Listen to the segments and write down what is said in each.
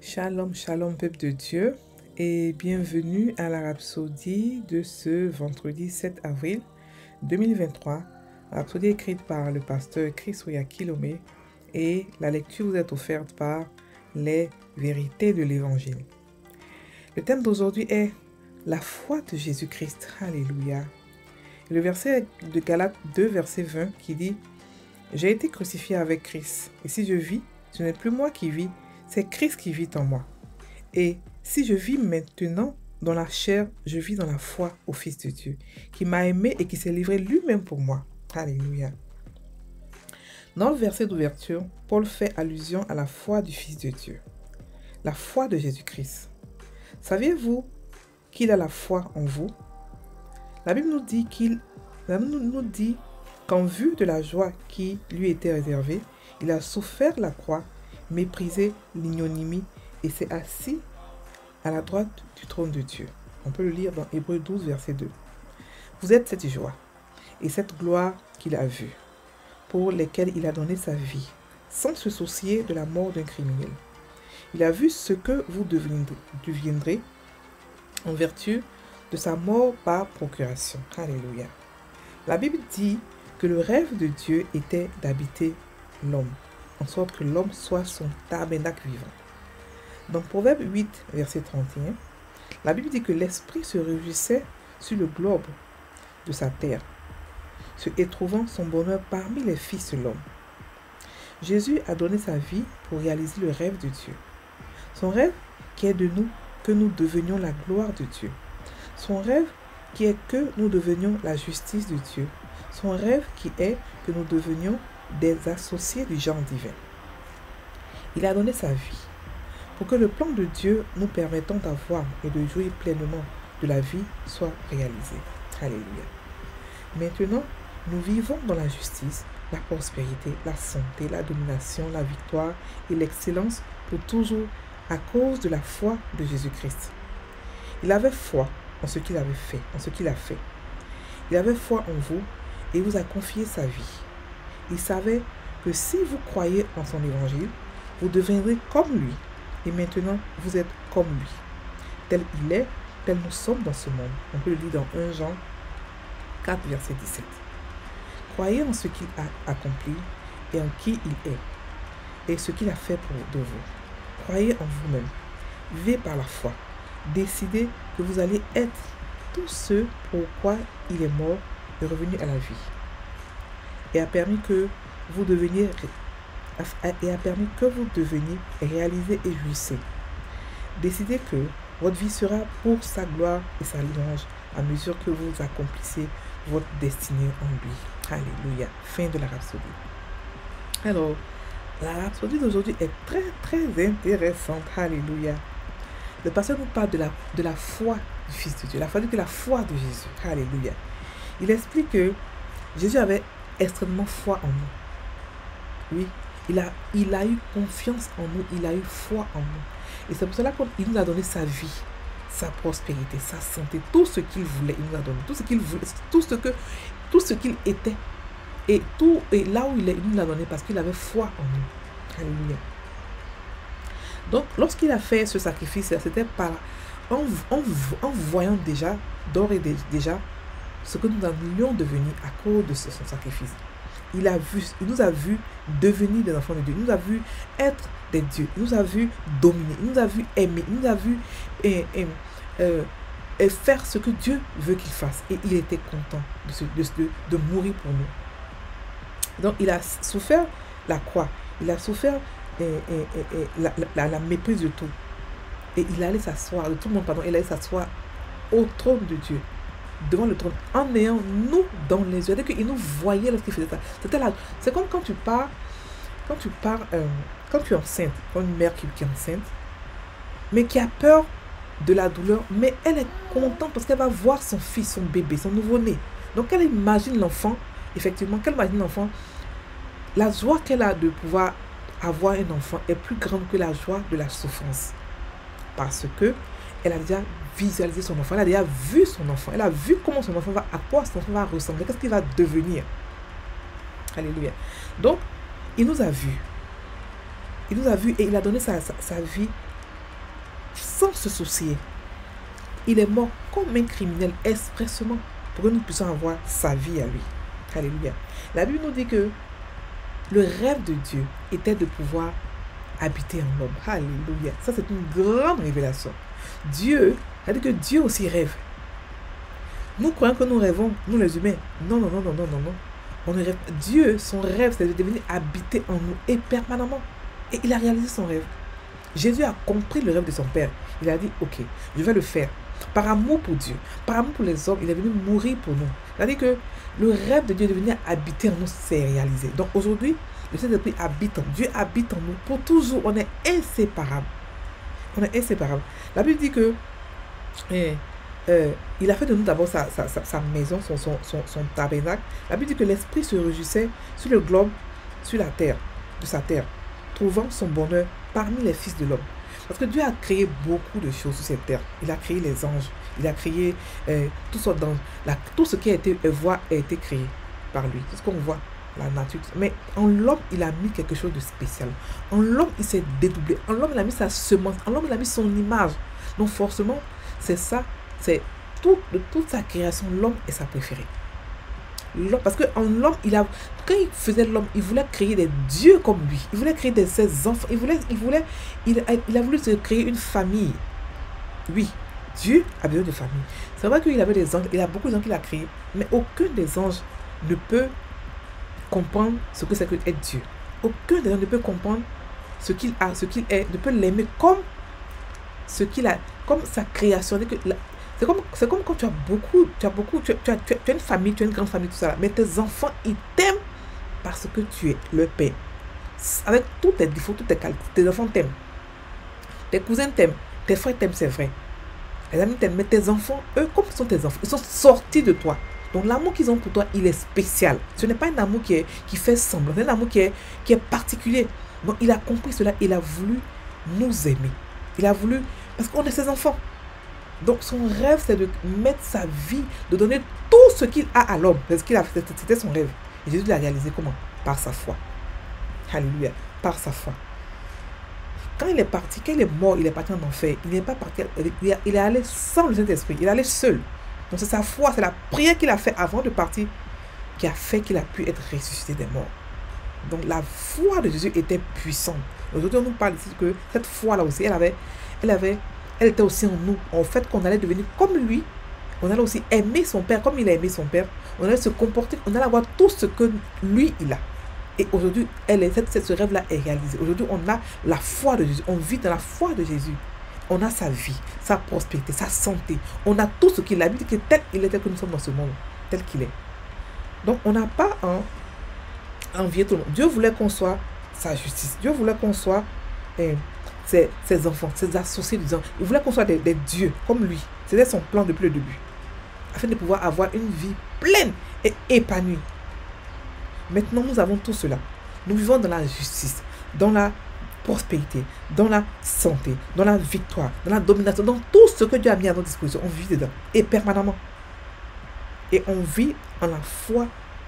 Shalom, shalom, peuple de Dieu, et bienvenue à la rhapsodie de ce vendredi 7 avril 2023. Rhapsodie écrite par le pasteur Chris Oyakilome, et la lecture vous est offerte par les vérités de l'évangile. Le thème d'aujourd'hui est la foi de Jésus-Christ. Alléluia. Le verset de Galates 2, verset 20 qui dit « J'ai été crucifié avec Christ, et si je vis, ce n'est plus moi qui vis, c'est Christ qui vit en moi. Et si je vis maintenant dans la chair, je vis dans la foi au Fils de Dieu, qui m'a aimé et qui s'est livré lui-même pour moi. » Alléluia. Dans le verset d'ouverture, Paul fait allusion à la foi du Fils de Dieu, la foi de Jésus-Christ. Saviez-vous qu'il a la foi en vous? La Bible nous dit qu'en vue de la joie qui lui était réservée, il a souffert la croix, méprisé l'ignominie et s'est assis à la droite du trône de Dieu. On peut le lire dans Hébreux 12, verset 2. Vous êtes cette joie et cette gloire qu'il a vue, pour lesquelles il a donné sa vie, sans se soucier de la mort d'un criminel. Il a vu ce que vous deviendrez en vertu de sa mort par procuration. Alléluia. La Bible dit que le rêve de Dieu était d'habiter l'homme, en sorte que l'homme soit son tabernacle vivant. Dans Proverbe 8, verset 31, la Bible dit que l'Esprit se réjouissait sur le globe de sa terre, et trouvant son bonheur parmi les fils de l'homme. Jésus a donné sa vie pour réaliser le rêve de Dieu. Son rêve qui est de nous, que nous devenions la gloire de Dieu. Son rêve qui est que nous devenions la justice de Dieu. Son rêve qui est que nous devenions des associés du genre divin. Il a donné sa vie pour que le plan de Dieu nous permettant d'avoir et de jouir pleinement de la vie soit réalisé. Alléluia. Maintenant, nous vivons dans la justice, la prospérité, la santé, la domination, la victoire et l'excellence pour toujours à cause de la foi de Jésus-Christ. Il avait foi en ce qu'il avait fait, en ce qu'il a fait. Il avait foi en vous et vous a confié sa vie. Il savait que si vous croyez en son évangile, vous deviendrez comme lui. Et maintenant, vous êtes comme lui. Tel il est, tel nous sommes dans ce monde. On peut le lire dans 1 Jean 4, verset 17. Croyez en ce qu'il a accompli et en qui il est et ce qu'il a fait de vous. Croyez en vous-même. Vivez par la foi. Décidez que vous allez être tout ce pourquoi il est mort et revenu à la vie. Et a permis que vous deveniez réalisés et jouissez. Décidez que votre vie sera pour sa gloire et sa louange à mesure que vous accomplissez votre destinée en lui. Alléluia. Fin de la rhapsodie. Alors, la rhapsodie d'aujourd'hui est très très intéressante. Alléluia. Le pasteur nous parle de la foi du Fils de Dieu. La foi de Jésus. Alléluia. Il explique que Jésus avait extrêmement foi en nous. Oui, il a eu confiance en nous, il a eu foi en nous. Et c'est pour cela qu'il nous a donné sa vie, sa prospérité, sa santé, tout ce qu'il voulait, il nous a donné. Tout ce qu'il voulait, tout ce qu'il était. Et là où il est, il nous l'a donné parce qu'il avait foi en nous. Alléluia. Donc, lorsqu'il a fait ce sacrifice, c'était en voyant déjà, d'ores et déjà, ce que nous allions devenir à cause de son sacrifice. Il nous a vu devenir des enfants de Dieu. Il nous a vu être des dieux. Il nous a vu dominer. Il nous a vu aimer. Il nous a vu faire ce que Dieu veut qu'il fasse. Et il était content de mourir pour nous. Donc il a souffert la croix. Il a souffert la méprise de tout. Et il allait s'asseoir, de tout le monde, pardon. Il allait s'asseoir au trône de Dieu, devant le trône, en ayant nous dans les yeux. C'est-à-dire qu'il nous voyait lorsqu'il faisait ça. C'est comme quand tu es enceinte, quand une mère qui est enceinte, mais qui a peur de la douleur, mais elle est contente parce qu'elle va voir son fils, son bébé, son nouveau-né. Donc elle imagine l'enfant, effectivement, la joie qu'elle a de pouvoir avoir un enfant est plus grande que la joie de la souffrance. Parce que elle a déjà visualisé son enfant, elle a déjà vu son enfant, elle a vu comment son enfant à quoi son enfant va ressembler, qu'est-ce qu'il va devenir. Alléluia. Donc, il nous a vus. Et il a donné sa vie sans se soucier. Il est mort comme un criminel expressément pour que nous puissions avoir sa vie à lui. Alléluia. La Bible nous dit que le rêve de Dieu était de pouvoir habiter en l'homme. Alléluia. Ça, c'est une grande révélation. Dieu, c'est-à-dire que Dieu aussi rêve. Nous croyons que nous rêvons, nous les humains. Non, non, non, non, non, non, non. On rêve. Dieu, son rêve, c'est de devenir habité en nous et permanemment. Et il a réalisé son rêve. Jésus a compris le rêve de son Père. Il a dit, ok, je vais le faire. Par amour pour Dieu, par amour pour les hommes, il est venu mourir pour nous. C'est-à-dire que le rêve de Dieu de venir habiter en nous, c'est réalisé. Donc aujourd'hui, le Saint-Esprit habite en nous. Dieu habite en nous pour toujours. On est inséparables. On est inséparables. La Bible dit que il a fait de nous d'abord sa maison, son tabernacle. La Bible dit que l'Esprit se réjouissait sur le globe, sur la terre, de sa terre, trouvant son bonheur parmi les fils de l'homme. Parce que Dieu a créé beaucoup de choses sur cette terre. Il a créé les anges, il a créé toutes sortes d'anges. Tout ce qui a été voit a été créé par lui. Tout ce qu'on voit, la nature. Mais en l'homme, il a mis quelque chose de spécial. En l'homme, il s'est dédoublé. En l'homme, il a mis sa semence. En l'homme, il a mis son image. Donc forcément, c'est ça. C'est de toute sa création, l'homme est sa préférée. Parce que en l'homme, quand il faisait l'homme, il voulait créer des dieux comme lui. Il voulait créer ses enfants. Il a voulu se créer une famille. Oui, Dieu a besoin de famille. C'est vrai qu'il avait des anges, il y a beaucoup de gens qu'il a créés, mais aucun des anges ne peut comprendre ce que c'est que être Dieu. Aucun des anges ne peut comprendre ce qu'il a, ce qu'il est, ne peut l'aimer comme ce qu'il a, comme sa création. C'est comme quand tu as une famille, tu as une grande famille, tout ça, mais tes enfants, ils t'aiment parce que tu es leur père. Avec tous tes défauts, toutes tes qualités, tes enfants t'aiment. Tes cousins t'aiment, tes frères t'aiment, c'est vrai. Les amis t'aiment, mais tes enfants, eux, comme ce sont tes enfants, ils sont sortis de toi. Donc l'amour qu'ils ont pour toi, il est spécial. Ce n'est pas un amour qui fait semblant, c'est un amour qui est particulier. Donc il a compris cela, il a voulu nous aimer. Il a voulu, parce qu'on est ses enfants. Donc son rêve, c'est de mettre sa vie, de donner tout ce qu'il a à l'homme. C'était son rêve. Et Jésus l'a réalisé comment? Par sa foi. Alléluia. Par sa foi. Quand il est parti, quand il est mort, il est parti en enfer. Il n'est pas parti, il est allé sans le Saint-Esprit. Il est allé seul. Donc c'est sa foi, c'est la prière qu'il a fait avant de partir qui a fait qu'il a pu être ressuscité des morts. Donc la foi de Jésus était puissante. Aujourd'hui, on nous parle ici que cette foi-là aussi, elle était aussi en nous. En fait, qu'on allait devenir comme lui. On allait aussi aimer son Père comme il a aimé son Père. On allait se comporter, on allait avoir tout ce que lui, il a. Et aujourd'hui, ce rêve-là est réalisé. Aujourd'hui, on a la foi de Jésus. On vit dans la foi de Jésus. On a sa vie, sa prospérité, sa santé. On a tout ce qu'il a. Il dit que tel il était que nous sommes dans ce monde, tel qu'il est. Donc, on n'a pas envié tout le monde. Dieu voulait qu'on soit sa justice. Dieu voulait qu'on soit ses enfants, ses associés, disons. Il voulait qu'on soit des dieux comme lui. C'était son plan depuis le début. Afin de pouvoir avoir une vie pleine et épanouie. Maintenant, nous avons tout cela. Nous vivons dans la justice, dans la prospérité, dans la santé, dans la victoire, dans la domination, dans tout ce que Dieu a mis à notre disposition. On vit dedans. Et permanemment. Et on vit en la foi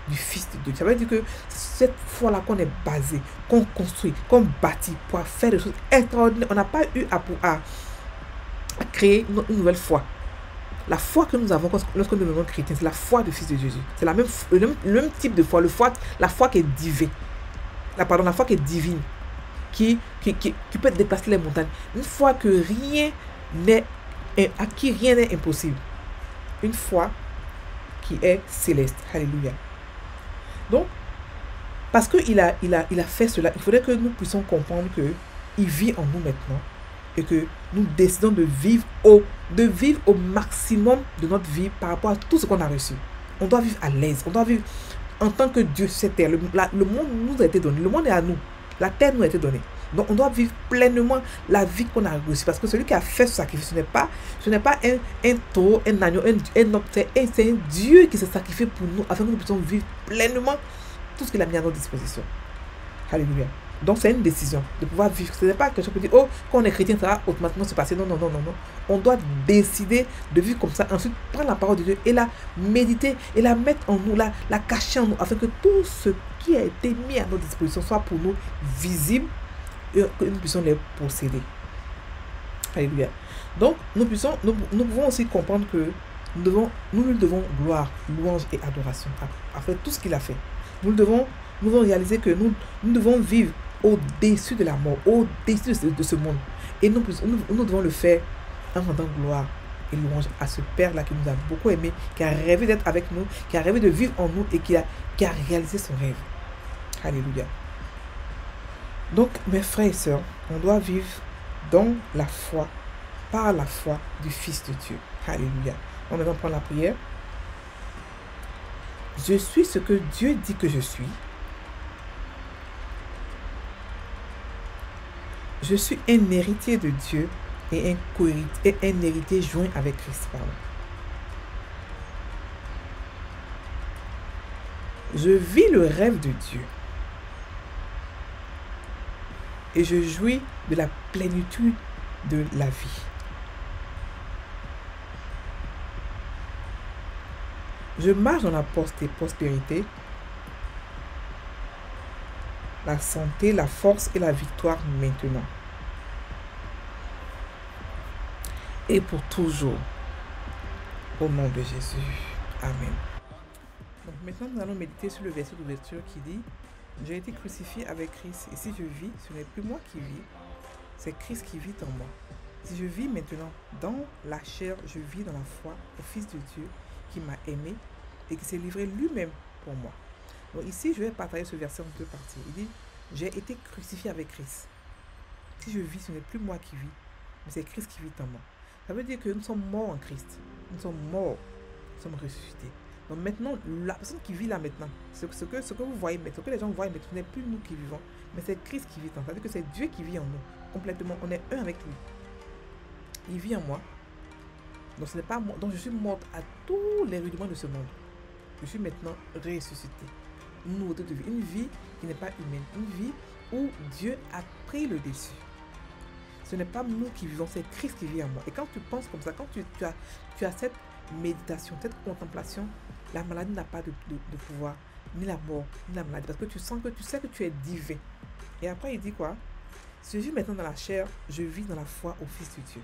du Fils de Dieu. Ça veut dire que c'est cette foi-là qu'on est basé, qu'on construit, qu'on bâtit pour faire des choses extraordinaires. On n'a pas eu à créer une nouvelle foi. La foi que nous avons lorsque nous devenons chrétiens, c'est la foi du Fils de Jésus. C'est le même type de foi, la foi qui est divine. La foi qui est divine, qui peut déplacer les montagnes. Une foi à qui rien n'est impossible. Une foi qui est céleste. Alléluia. Donc, parce qu'il a fait cela, il faudrait que nous puissions comprendre qu'il vit en nous maintenant et que nous décidons de vivre au maximum de notre vie par rapport à tout ce qu'on a reçu. On doit vivre à l'aise, on doit vivre en tant que Dieu sur cette terre. Le monde nous a été donné, le monde est à nous, la terre nous a été donnée. Donc on doit vivre pleinement la vie qu'on a reçue. Parce que celui qui a fait ce sacrifice, ce n'est pas un taureau, un agneau, c'est un Dieu qui s'est sacrifié pour nous afin que nous puissions vivre pleinement tout ce qu'il a mis à notre disposition. Alléluia. Donc c'est une décision de pouvoir vivre. Ce n'est pas quelque chose qui dit, oh, quand on est chrétien, ça va automatiquement se passer. Non, non, non, non, non. On doit décider de vivre comme ça. Ensuite, prendre la parole de Dieu et la méditer et la mettre en nous, la cacher en nous, afin que tout ce qui a été mis à notre disposition soit pour nous visible et que nous puissions les posséder. Alléluia. Donc, nous pouvons aussi comprendre que nous lui devons gloire, louange et adoration après tout ce qu'il a fait. Nous devons réaliser que nous devons vivre au-dessus de la mort, au-dessus de ce monde. Et nous devons le faire en rendant gloire et louange à ce Père-là qui nous a beaucoup aimés, qui a rêvé d'être avec nous, qui a rêvé de vivre en nous et qui a réalisé son rêve. Alléluia. Donc, mes frères et sœurs, on doit vivre dans la foi, par la foi du Fils de Dieu. Alléluia. On va maintenant prendre la prière. Je suis ce que Dieu dit que je suis. Je suis un héritier de Dieu et un héritier joint avec Christ. Je vis le rêve de Dieu et je jouis de la plénitude de la vie. Je marche dans la prospérité, la santé, la force et la victoire maintenant. Et pour toujours. Au nom de Jésus. Amen. Donc maintenant, nous allons méditer sur le verset d'ouverture qui dit « J'ai été crucifié avec Christ, et si je vis, ce n'est plus moi qui vis, c'est Christ qui vit en moi. Si je vis maintenant dans la chair, je vis dans la foi au Fils de Dieu qui m'a aimé et qui s'est livré lui-même pour moi. » Donc ici, je vais partager ce verset en deux parties. Il dit « J'ai été crucifié avec Christ. Si je vis, ce n'est plus moi qui vis, mais c'est Christ qui vit en moi. » Ça veut dire que nous sommes morts en Christ. Nous sommes morts, nous sommes ressuscités. Donc maintenant, la personne qui vit là maintenant, ce que vous voyez maintenant, ce que les gens voient maintenant, ce n'est plus nous qui vivons, mais c'est Christ qui vit en nous. C'est-à-dire que c'est Dieu qui vit en nous, complètement. On est un avec lui. Il vit en moi. Donc ce n'est pas moi. Donc je suis morte à tous les rudiments de ce monde. Je suis maintenant ressuscité. Une nouveauté de vie. Une vie qui n'est pas humaine. Une vie où Dieu a pris le dessus. Ce n'est pas nous qui vivons, c'est Christ qui vit en moi. Et quand tu penses comme ça, quand tu as cette méditation, cette contemplation, la maladie n'a pas de pouvoir, ni la mort, ni la maladie. Parce que tu sais que tu es divin. Et après, il dit quoi? Si je vis maintenant dans la chair, je vis dans la foi au Fils de Dieu.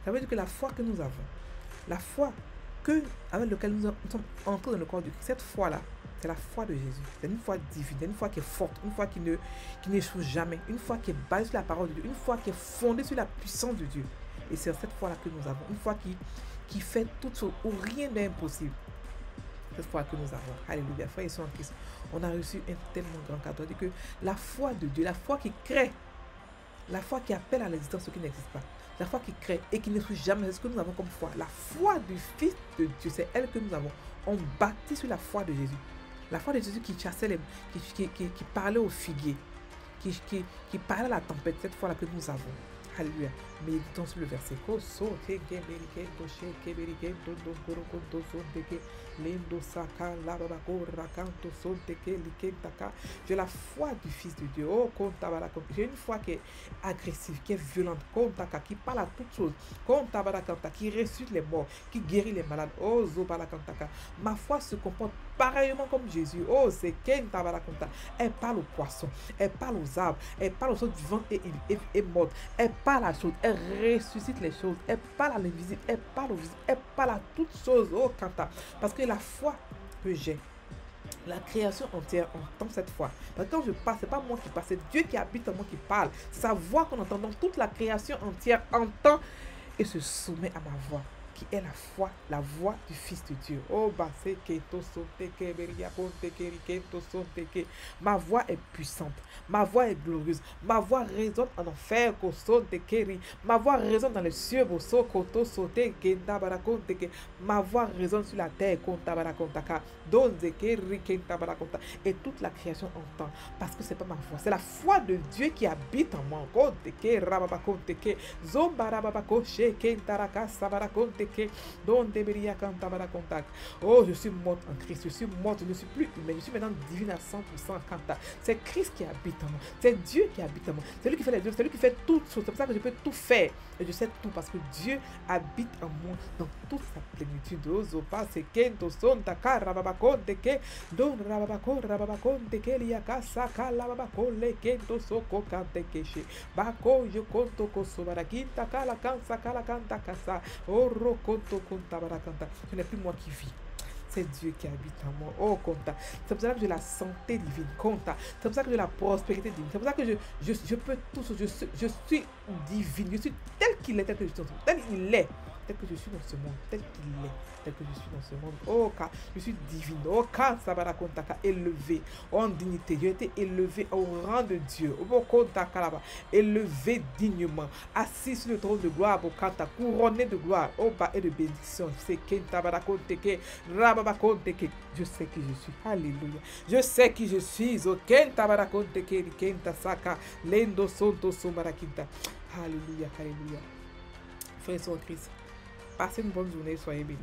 Ça veut dire que la foi que nous avons, la foi avec laquelle nous sommes entrés dans le corps du Christ, cette foi-là, c'est la foi de Jésus. C'est une foi divine, une foi qui est forte, une foi qui n'échoue jamais, une foi qui est basée sur la parole de Dieu, une foi qui est fondée sur la puissance de Dieu. Et c'est cette foi-là que nous avons, une foi qui fait toute chose, où rien n'est impossible. Cette foi que nous avons. Alléluia. Frères et sœurs en Christ, on a reçu un tellement grand cadeau. C'est-à-dire que la foi de Dieu, la foi qui crée, la foi qui appelle à l'existence ce qui n'existe pas, la foi qui crée et qui n'échoue jamais, c'est ce que nous avons comme foi. La foi du Fils de Dieu, c'est elle que nous avons. On bâtit sur la foi de Jésus. La foi de Jésus qui chassait qui parlait aux figuiers, qui parlait à la tempête, cette foi-là que nous avons. Alléluia. Méditons sur le verset. J'ai la foi du Fils de Dieu. J'ai une foi qui est agressive, qui est violente, qui parle à toutes choses, qui ressuscite les morts, qui guérit les malades. Ma foi se comporte pareillement comme Jésus. Elle parle aux poissons, elle parle aux arbres, elle parle aux choses vivantes et mortes. Elle parle à la chose, elle ressuscite les choses, elle parle à l'invisible, elle parle au visible, elle parle à toutes choses. Parce que la foi que j'ai, la création entière entend cette foi. Parce que quand je parle, ce n'est pas moi qui parle, c'est Dieu qui habite en moi qui parle. Sa voix qu'on entend, donc toute la création entière entend et se soumet à ma voix, qui est la voix du Fils de Dieu. Ma voix est puissante, ma voix est glorieuse, ma voix résonne en enfer, ma voix résonne dans les cieux, ma voix résonne sur la terre, et toute la création entend, parce que c'est pas ma voix, c'est la foi de Dieu qui habite en moi. teke, don deberia cantabara contact. Oh, je suis morte en Christ, je suis morte, je ne suis plus humaine, je suis maintenant divine à 100% Kanta. C'est Christ qui habite en moi, c'est Dieu qui habite en moi, c'est lui qui fait les œuvres, c'est lui qui fait toutes choses, c'est pour ça que je peux tout faire. Et je sais tout parce que Dieu habite en moi dans toute sa plénitude. Ozo pas c'est kento son taka rababako teke, don rababako teke liaka saka lababako le kento soko kante keshe. Bako yo konto koso barakinta kala kansa kala kanta kasa. Oro konto konta barakanta. Ce n'est plus moi qui vis. C'est Dieu qui habite en moi. Oh, compta. C'est pour ça que j'ai la santé divine. Compta. C'est pour ça que j'ai la prospérité divine. C'est pour ça que je peux tout. Je suis divine. Je suis tel qu'il est, tel que je suis dans ce monde. Tel qu'il est. Tel que je suis dans ce monde. Tel qu'il est. Tel que je suis dans ce monde. Oh, car je suis divine. Oh, car ça va raconter. Élevé en dignité. J'ai été élevé au rang de Dieu. Élevé dignement. Assis sur le trône de gloire. Couronné de gloire. Oh, bas et de bénédiction. C'est Kenta Barakoteke. Je sais qui je suis. Alléluia. Je sais qui je suis. Oh, Kenta Barakoteke. Kenta Saka. Lendo Sonto Sombarakinta. Alléluia. Alléluia. Frères et sœurs en Christ. Passez une bonne journée. Soyez bénis.